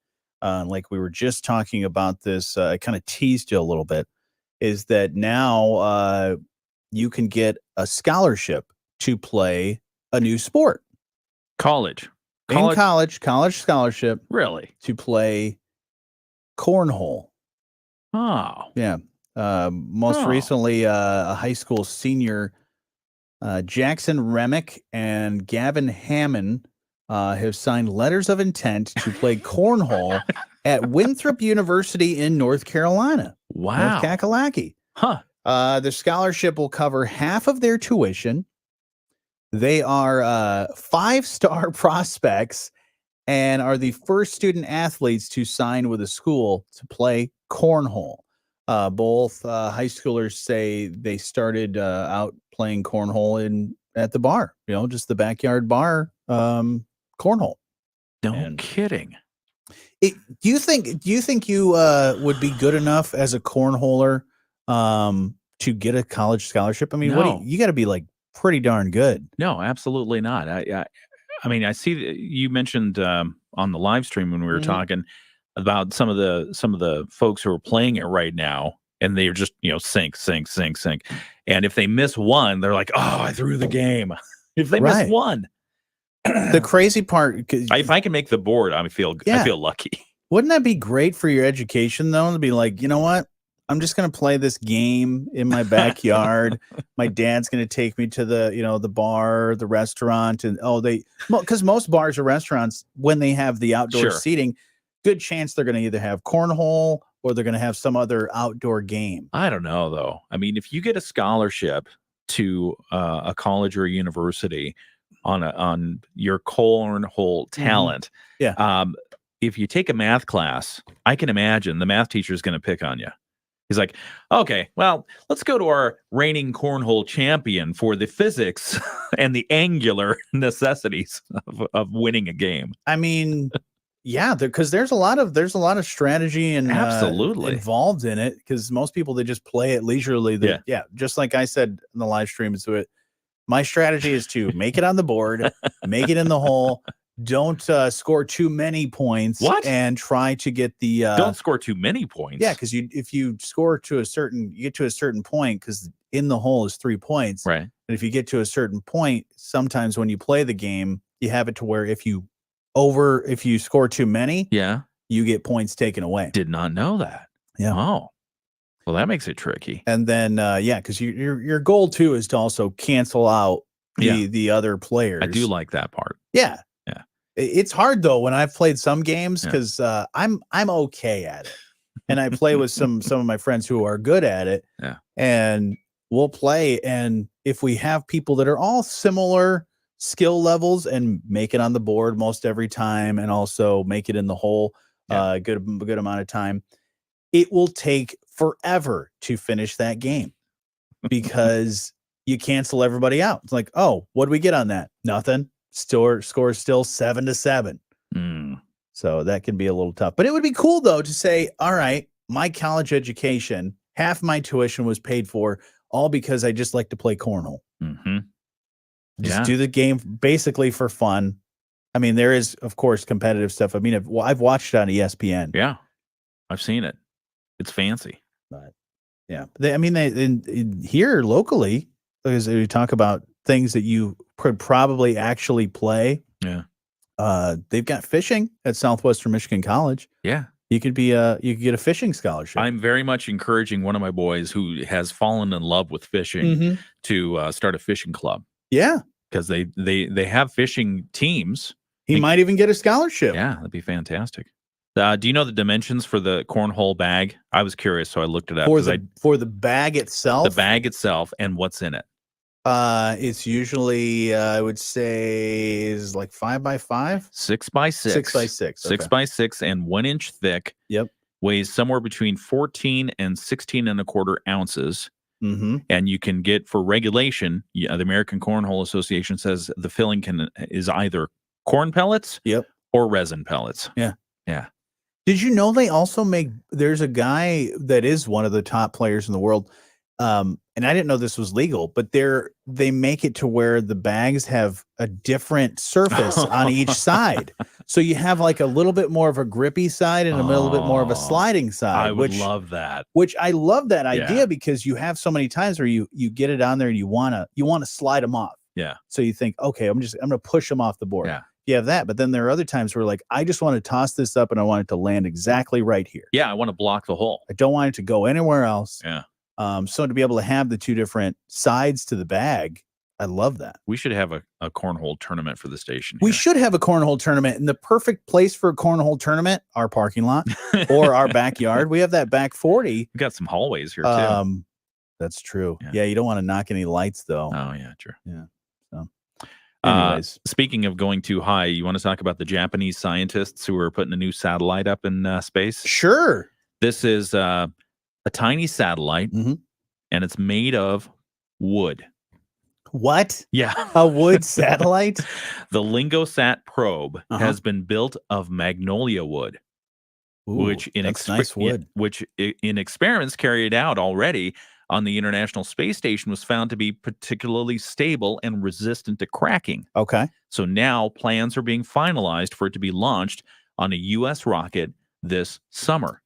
Like we were just talking about this, I kind of teased you a little bit, is that now you can get a scholarship to play a new sport. College scholarship. Really? To play cornhole. Oh. Yeah. Most recently, a high school senior, Jackson Remick and Gavin Hammond, have signed letters of intent to play cornhole at Winthrop University in North Carolina. Wow. North Kakalaki. Huh. The scholarship will cover half of their tuition. They are 5-star prospects and are the first student athletes to sign with a school to play cornhole. Both high schoolers say they started out playing cornhole at the bar, just the backyard bar. Cornhole. No kidding. Do you think you would be good enough as a cornholer to get a college scholarship? I mean, no. You got to be like pretty darn good. No, absolutely not. I mean, I see that you mentioned on the live stream when we were talking about some of the folks who are playing it right now, and they're just sink. And if they miss one, they're like, "Oh, I threw the game." If they miss one. The crazy part, if I can make the board, I feel lucky. Wouldn't that be great for your education, though? To be like, you know what? I'm just going to play this game in my backyard. My dad's going to take me to the bar, the restaurant, and because most bars or restaurants, when they have the outdoor seating, good chance they're going to either have cornhole or they're going to have some other outdoor game. I don't know, though. I mean, if you get a scholarship to a college or a university on your cornhole talent. If you take a math class, I can imagine the math teacher is going to pick on you. He's like, okay, well, let's go to our reigning cornhole champion for the physics and the angular necessities of winning a game. I mean, yeah, because there's a lot of strategy and absolutely involved in it. Because most people, they just play it leisurely. Just like I said in the live stream, my strategy is to make it on the board, make it in the hole. Don't score too many points. And try to get the don't score too many points. Yeah, because if you score to you get to a certain point, because in the hole is 3 points. Right. And if you get to a certain point, sometimes when you play the game, you have it to where if you score too many, you get points taken away. Did not know that. Yeah. Oh. Well, that makes it tricky. And then, because your goal too is to also cancel out the other players. I do like that part. Yeah. It's hard though when I've played some games because I'm okay at it, and I play with some of my friends who are good at it. Yeah. And we'll play, and if we have people that are all similar skill levels and make it on the board most every time, and also make it in the hole a good amount of time, it will take forever to finish that game because you cancel everybody out. It's like, oh, what do we get on that? Nothing. Score still 7-7. So that can be a little tough. But it would be cool though to say, all right, my college education, half my tuition was paid for, all because I just like to play cornhole. Mm-hmm. Just do the game basically for fun. I mean, there is, of course, competitive stuff. I mean, I've watched it on ESPN. Yeah, I've seen it. It's fancy. But yeah, here locally, as we talk about things that you could probably actually play. Yeah. They've got fishing at Southwestern Michigan College. Yeah. You could get a fishing scholarship. I'm very much encouraging one of my boys who has fallen in love with fishing to start a fishing club. Yeah. Because they have fishing teams. He might even get a scholarship. Yeah, that'd be fantastic. Do you know the dimensions for the cornhole bag? I was curious, so I looked it up. For the bag itself? The bag itself and what's in it. It's usually, I would say, is like 5x5? 6x6. 6x6. Okay. 6x6 and 1 inch thick. Yep. Weighs somewhere between 14 and 16 and a quarter ounces. Mm-hmm. And you can get, for regulation, the American Cornhole Association says the filling is either corn pellets or resin pellets. Yeah. Yeah. Did you know they also there's a guy that is one of the top players in the world. And I didn't know this was legal, but they make it to where the bags have a different surface on each side. So you have like a little bit more of a grippy side and a little bit more of a sliding side. I would love that. Which I love that idea because you have so many times where you get it on there and you wanna slide them off. Yeah. So you think, okay, I'm gonna push them off the board. Yeah. You have that, but then there are other times where like I just want to toss this up and I want it to land exactly right here. Yeah, I want to block the hole. I don't want it to go anywhere else. Yeah. So to be able to have the two different sides to the bag, I love that. We should have a cornhole tournament for the station. We should have a cornhole tournament, and the perfect place for a cornhole tournament, our parking lot or our backyard. We have that back 40. We got some hallways here too. That's true. Yeah, you don't want to knock any lights though. Oh yeah, true. Yeah. So anyways, speaking of going too high, you want to talk about the Japanese scientists who are putting a new satellite up in space? Sure. This is a tiny satellite, and it's made of wood. What? Yeah. A wood satellite? The LingoSat probe has been built of magnolia wood. Ooh, which in nice wood. Which in experiments carried out already on the International Space Station was found to be particularly stable and resistant to cracking. Okay. So now plans are being finalized for it to be launched on a U.S. rocket this summer.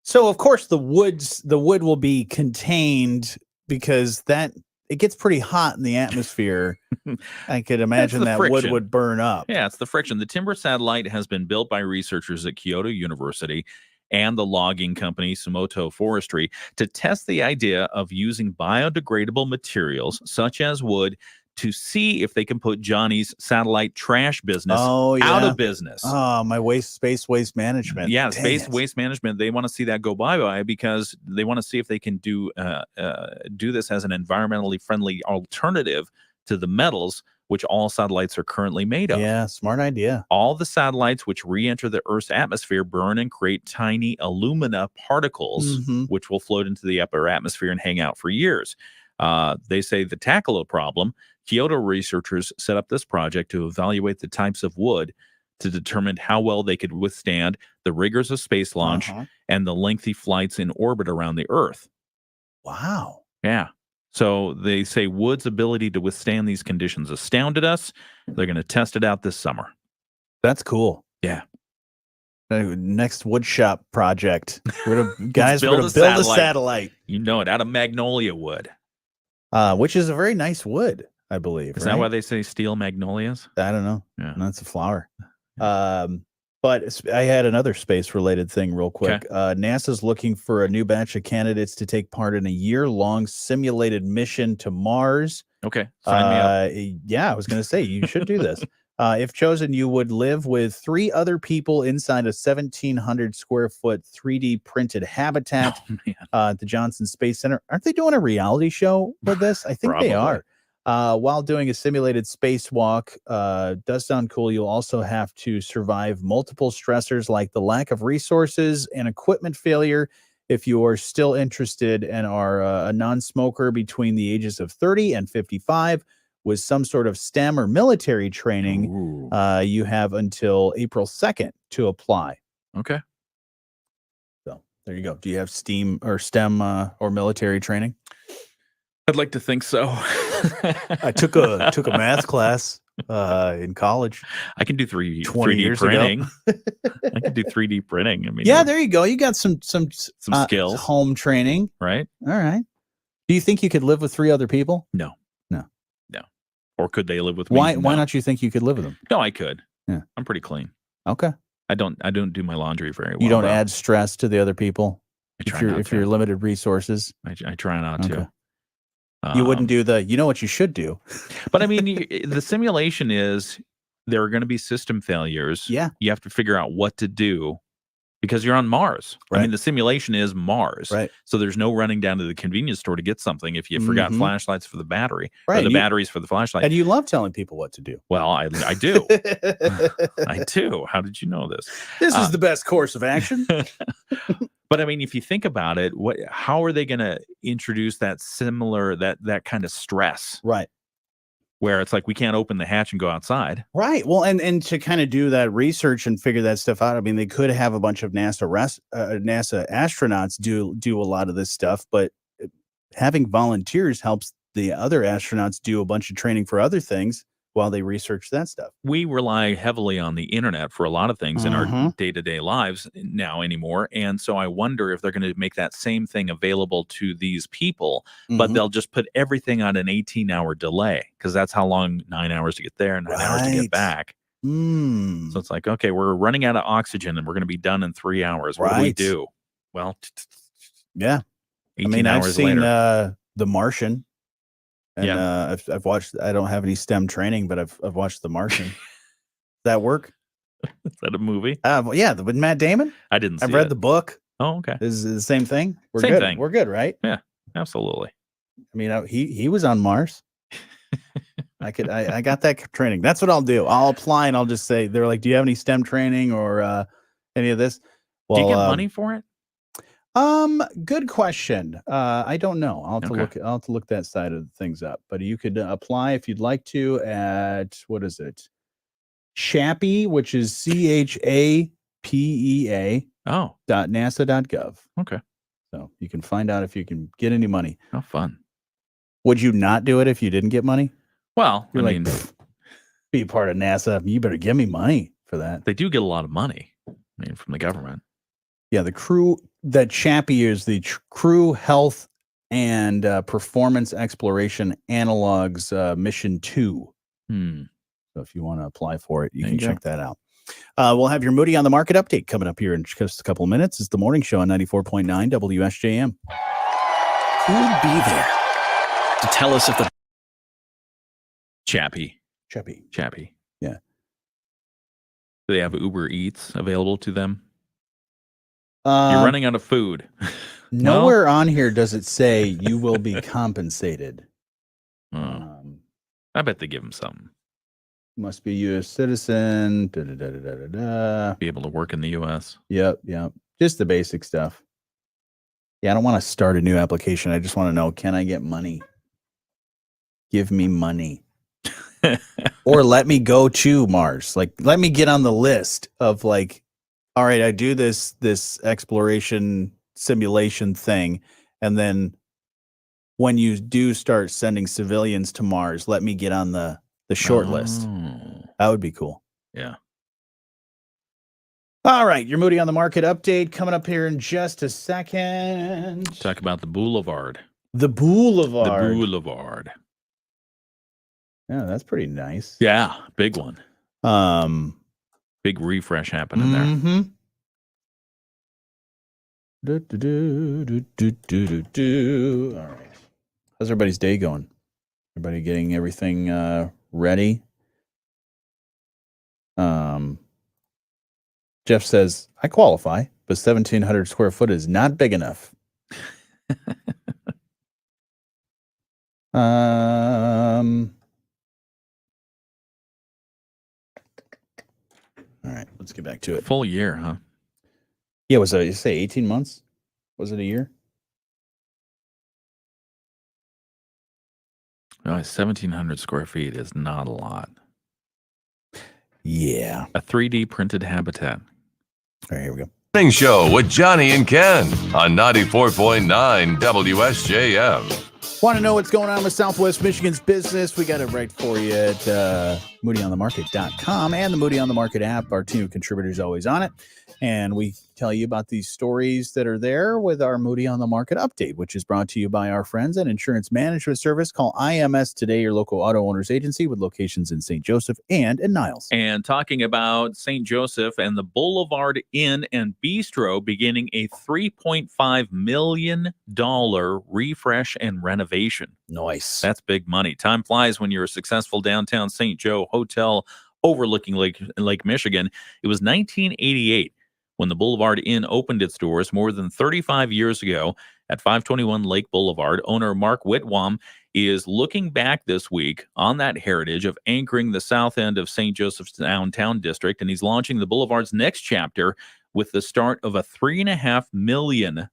So of course the wood will be contained because it gets pretty hot in the atmosphere. I could imagine that wood would burn up. Yeah, it's the friction. The timber satellite has been built by researchers at Kyoto University and the logging company Sumoto Forestry to test the idea of using biodegradable materials such as wood to see if they can put Johnny's satellite trash business out of business. Oh, my space waste management. Yeah, Dang space it. waste management. They want to see that go bye-bye because they want to see if they can do this as an environmentally friendly alternative to the metals which all satellites are currently made of. Yeah, smart idea. All the satellites which re-enter the Earth's atmosphere burn and create tiny alumina particles, which will float into the upper atmosphere and hang out for years. They say to tackle a problem, Kyoto researchers set up this project to evaluate the types of wood to determine how well they could withstand the rigors of space launch and the lengthy flights in orbit around the Earth. Wow. Yeah. So they say wood's ability to withstand these conditions astounded us. They're going to test it out this summer. That's cool. Yeah. Next wood shop project. We're going to build a satellite. You know it, out of magnolia wood. Which is a very nice wood, I believe. Is that why they say steel magnolias? I don't know. Yeah. That's a flower. But I had another space-related thing real quick. Okay. NASA's looking for a new batch of candidates to take part in a year-long simulated mission to Mars. Okay, sign me up. Yeah, I was going to say, you should do this. If chosen, you would live with 3 other people inside a 1,700 square foot 3D printed habitat at the Johnson Space Center. Aren't they doing a reality show with this? I think they are. While doing a simulated spacewalk, does sound cool. You'll also have to survive multiple stressors like the lack of resources and equipment failure. If you are still interested and are a non-smoker between the ages of 30 and 55 with some sort of STEM or military training, you have until April 2nd to apply. Okay. So there you go. Do you have STEM or military training? I'd like to think so. I took a math class. in college. I can do 3D printing. I can do 3D printing. I mean, yeah, there you go. You got some skills, home training, right? All right. Do you think you could live with 3 other people? No. Or could they live with me? Why not you think you could live with them? No, I could. Yeah. I'm pretty clean. Okay. I don't do my laundry very well. You don't add stress to the other people if you're limited resources. I try not to. You wouldn't do you know what you should do. But I mean, the simulation is there are going to be system failures. Yeah. You have to figure out what to do because you're on Mars. Right. I mean, the simulation is Mars. Right. So there's no running down to the convenience store to get something if you forgot flashlights for the battery. Right. Or the batteries for the flashlight. And you love telling people what to do. Well, I do. I do. How did you know this? This is the best course of action. But I mean, if you think about it, how are they going to introduce that kind of stress? Right. Where it's like we can't open the hatch and go outside. Right. Well, and to kind of do that research and figure that stuff out, I mean, they could have a bunch of NASA astronauts do a lot of this stuff, but having volunteers helps the other astronauts do a bunch of training for other things while they research that stuff. We rely heavily on the internet for a lot of things in our day-to-day lives now anymore. And so I wonder if they're going to make that same thing available to these people, but they'll just put everything on an 18-hour delay because that's how long 9 hours to get there, 9 hours to get back. So it's like, okay, we're running out of oxygen and we're going to be done in 3 hours. What do we do? Well, yeah. 18 hours I've seen later. The Martian. And I've watched. I don't have any STEM training, but I've watched The Martian. Does that work? Is that a movie? Yeah, with Matt Damon. I didn't. I've read the book. Oh, okay. Is the same thing? We're same good. thing. We're good, right? Yeah, absolutely. I mean, he was on Mars. I got that training. That's what I'll do. I'll apply and I'll just say they're like, do you have any STEM training or any of this? Well, do you get money for it? Good question. I don't know. I'll have to look that side of things up. But you could apply if you'd like to at what is it? Chappie, which is CHAPEA. .nasa.gov. Okay. So you can find out if you can get any money. How fun. Would you not do it if you didn't get money? Well, you're be part of NASA. You better give me money for that. They do get a lot of money. I mean, from the government. Yeah, the crew. That Chappie is the Crew Health and Performance Exploration Analogs Mission 2. So if you want to apply for it, you can check that out. We'll have your Moody on the Market update coming up here in just a couple of minutes. It's the morning show on 94.9 WSJM. Who would be there to tell us if the Chappie. Yeah. Do they have Uber Eats available to them? You're running out of food. Nowhere on here does it say you will be compensated. I bet they give them something. Must be a U.S. citizen. Be able to work in the U.S. Yep. Just the basic stuff. Yeah, I don't want to start a new application. I just want to know, can I get money? Give me money. Or let me go to Mars. Like, let me get on the list of like, all right, I do this exploration simulation thing, and then when you do start sending civilians to Mars, let me get on the short list. That would be cool. Yeah. All right, your Moody on the Market update coming up here in just a second. Talk about the Boulevard. The Boulevard. Yeah, that's pretty nice. Yeah, big one. Big refresh happening there. All right. How's everybody's day going? Everybody getting everything ready? Jeff says, I qualify, but 1,700 square foot is not big enough. All right, let's get back to it. Full year, huh? Yeah, was it, you say 18 months? Was it a year? 1,700 square feet is not a lot. Yeah. A 3D printed habitat. All right, here we go. Morning show with Jonny and Ken on 94.9 WSJM. Want to know what's going on with Southwest Michigan's business? We got it right for you at moodyonthemarket.com and the Moody on the Market app. Our team of contributors always on it. And we tell you about these stories that are there with our Moody on the Market update, which is brought to you by our friends at Insurance Management Service. Call IMS today, your local auto owners agency with locations in St. Joseph and in Niles. And talking about St. Joseph and the Boulevard Inn and Bistro beginning a $3.5 million refresh and renovation. Nice. That's big money. Time flies when you're a successful downtown St. Joe hotel overlooking Lake Michigan. It was 1988 when the Boulevard Inn opened its doors more than 35 years ago at 521 Lake Boulevard. Owner Mark Whitwam is looking back this week on that heritage of anchoring the south end of St. Joseph's downtown district, and he's launching the Boulevard's next chapter with the start of a $3.5 million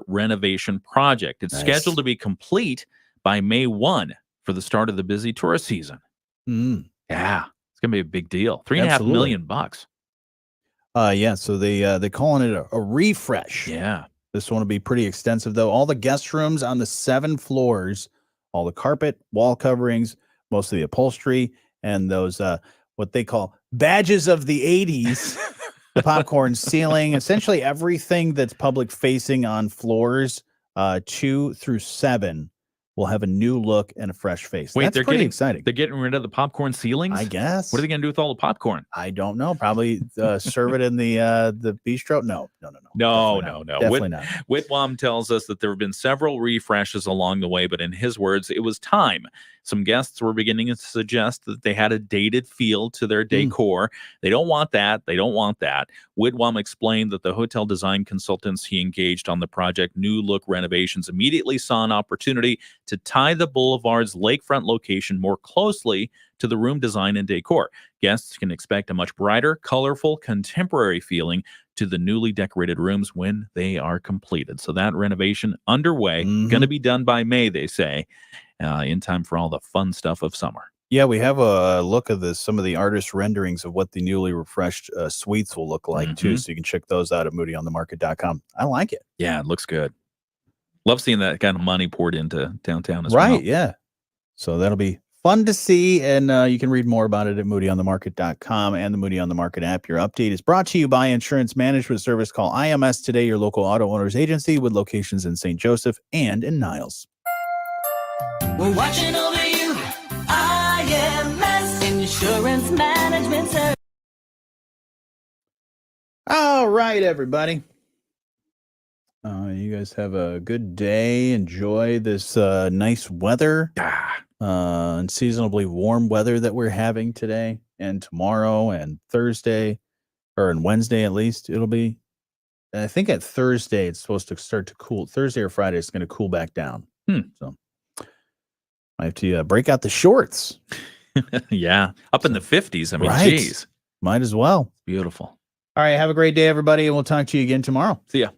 renovation project. It's scheduled to be complete by May 1 for the start of the busy tourist season. Yeah, it's going to be a big deal. $3.5 million bucks. Yeah, so they're calling it a refresh. Yeah. This one will be pretty extensive, though. All the guest rooms on the 7 floors, all the carpet, wall coverings, most of the upholstery, and those what they call badges of the 80s, the popcorn ceiling, essentially everything that's public facing on floors 2 through 7 will have a new look and a fresh face. Wait, that's pretty exciting. They're getting rid of the popcorn ceilings? I guess. What are they going to do with all the popcorn? I don't know. Probably serve it in the bistro. No. Definitely not. Whitwam tells us that there have been several refreshes along the way, but in his words, it was time. Some guests were beginning to suggest that they had a dated feel to their decor. They don't want that. Whitwam explained that the hotel design consultants he engaged on the project New Look renovations immediately saw an opportunity to tie the Boulevard's lakefront location more closely to the room design and decor. Guests can expect a much brighter, colorful, contemporary feeling to the newly decorated rooms when they are completed. So that renovation underway, going to be done by May, they say, in time for all the fun stuff of summer. Yeah, we have a look at some of the artist renderings of what the newly refreshed suites will look like, too. So you can check those out at moodyonthemarket.com. I like it. Yeah, it looks good. Love seeing that kind of money poured into downtown as well. Right, yeah. So that'll be fun to see, and you can read more about it at moodyonthemarket.com and the Moody on the Market app. Your update is brought to you by Insurance Management Service. Call IMS today, your local auto owners agency with locations in St. Joseph and in Niles. We're watching over you. IMS Insurance Management Service. All right, everybody. You guys have a good day. Enjoy this nice weather. Unseasonably warm weather that we're having today and tomorrow and Thursday, or on Wednesday at least. It'll be, I think at Thursday it's supposed to start to cool. Thursday or Friday it's going to cool back down. So I have to break out the shorts. Yeah, up in the 50s. I mean, right. geez. Might as well. Beautiful. All right, have a great day, everybody, and we'll talk to you again tomorrow. See ya.